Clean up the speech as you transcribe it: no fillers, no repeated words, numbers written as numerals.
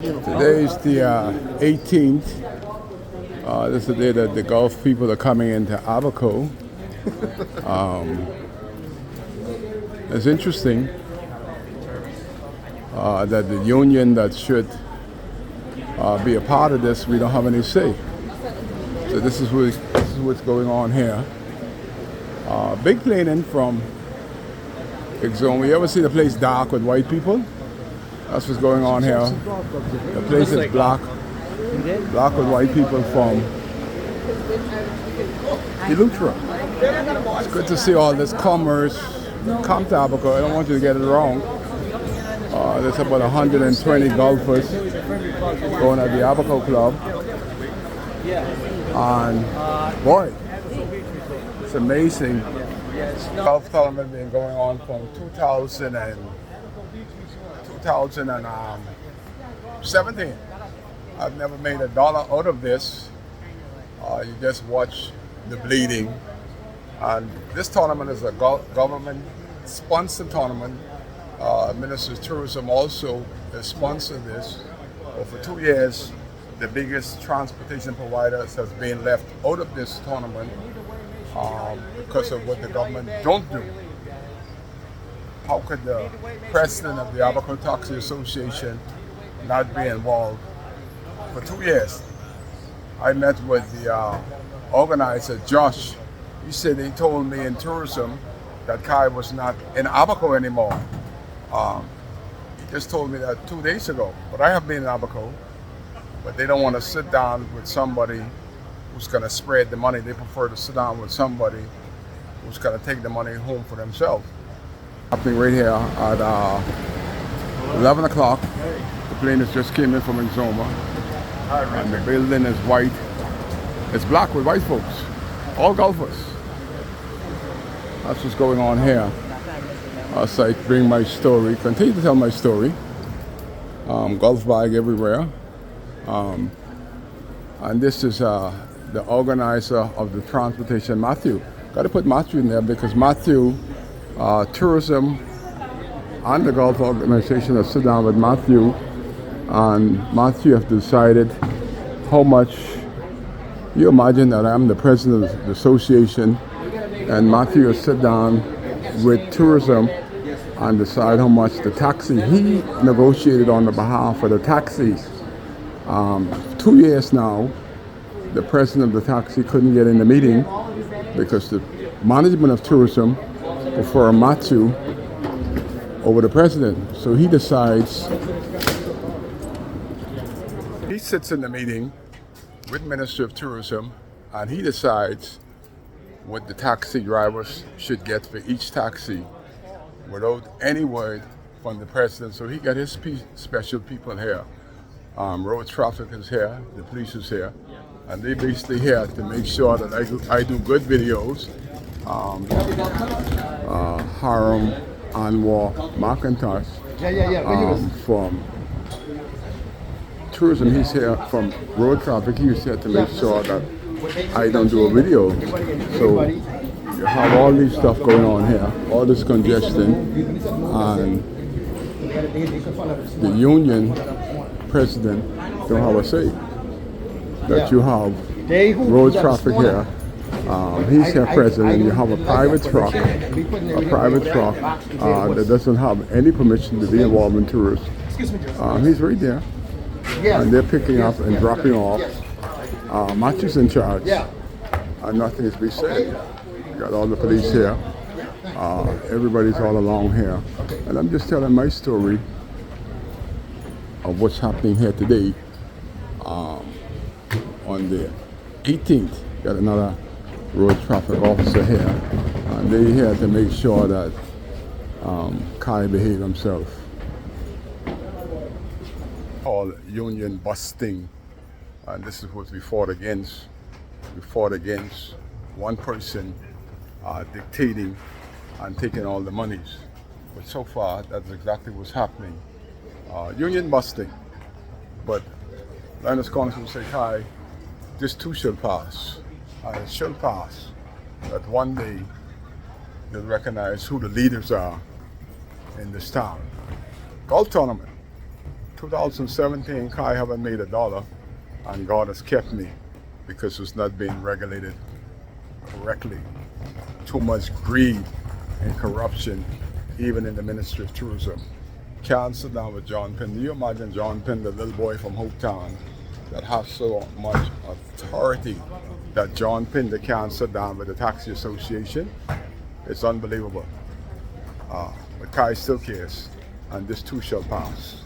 Today is the 18th. This is the day that the Gulf people are coming into Abaco. It's interesting that the union that should be a part of this, we don't have any say. So this is what's going on here. Big plane in from Exxon. You ever see the place dark with white people? That's what's going on here. The place is black with white people from Elutra. It's good to see all this commerce come to Abaco. I don't want you to get it wrong. There's about 120 golfers going at the Abaco Club. And boy, it's amazing. Golf tournament been going on from 2017. I've never made $1 out of this. You just watch the bleeding. And this tournament is a government-sponsored tournament. Ministry of Tourism also has sponsored this. But for 2 years, the biggest transportation providers has been left out of this tournament because of what the government don't do. How could the president of the Abaco Taxi Association not be involved? For 2 years, I met with the organizer, Josh. He said he told me in tourism that Kai was not in Abaco anymore. He just told me that 2 days ago. But I have been in Abaco, but they don't want to sit down with somebody who's going to spread the money. They prefer to sit down with somebody who's going to take the money home for themselves. Happening right here at 11 o'clock. The plane just came in from Exoma. And the building is white. It's black with white folks. All golfers. That's what's going on here. As I bring my story, continue to tell my story. Golf bag everywhere. And this is the organizer of the transportation, Matthew. Got to put Matthew in there because Matthew, tourism and the golf organization have sit down with Matthew, and Matthew have decided how much. You imagine that I'm the president of the association, and Matthew has sit down with tourism and decide how much the taxi. He negotiated on the behalf of the taxis. 2 years now, the president of the taxi couldn't get in the meeting because the management of tourism prefer Matthew over the president. So he decides, he sits in the meeting with Ministry of Tourism and he decides what the taxi drivers should get for each taxi without any word from the president. So he got his special people here. Road traffic is here, the police is here, and they basically here to make sure that I do good videos. Haram Anwar McIntosh from tourism, he's here. From road traffic, he's here to make sure that I don't do a video. So you have all this stuff going on here, all this congestion, and the union president don't have a say. That you have road traffic here. He's here president. You have a private truck that doesn't have any permission to be involved in tourists. He's right there, and they're picking up and dropping off. Matthew's in charge, and nothing is being said. You got all the police here. Everybody's all along here, and I'm just telling my story of what's happening here today. On the 18th, got another road traffic officer here, and they're here to make sure that Kai behave himself. All union busting, and this is what we fought against. We fought against one person dictating and taking all the monies. But so far, that's exactly what's happening. Union busting. But Linus Collins will say, Kai, this too shall pass. And it shall pass that one day they'll recognize who the leaders are in this town. Golf tournament. 2017, Kai haven't made $1, and God has kept me because it's not being regulated correctly. Too much greed and corruption, even in the Ministry of Tourism. Can't sit down with John Penn. Do you imagine John Penn, the little boy from Hopetown, that has so much authority that John Penn they can't sit down with the Taxi Association? It's unbelievable. But Kai still cares, and this too shall pass.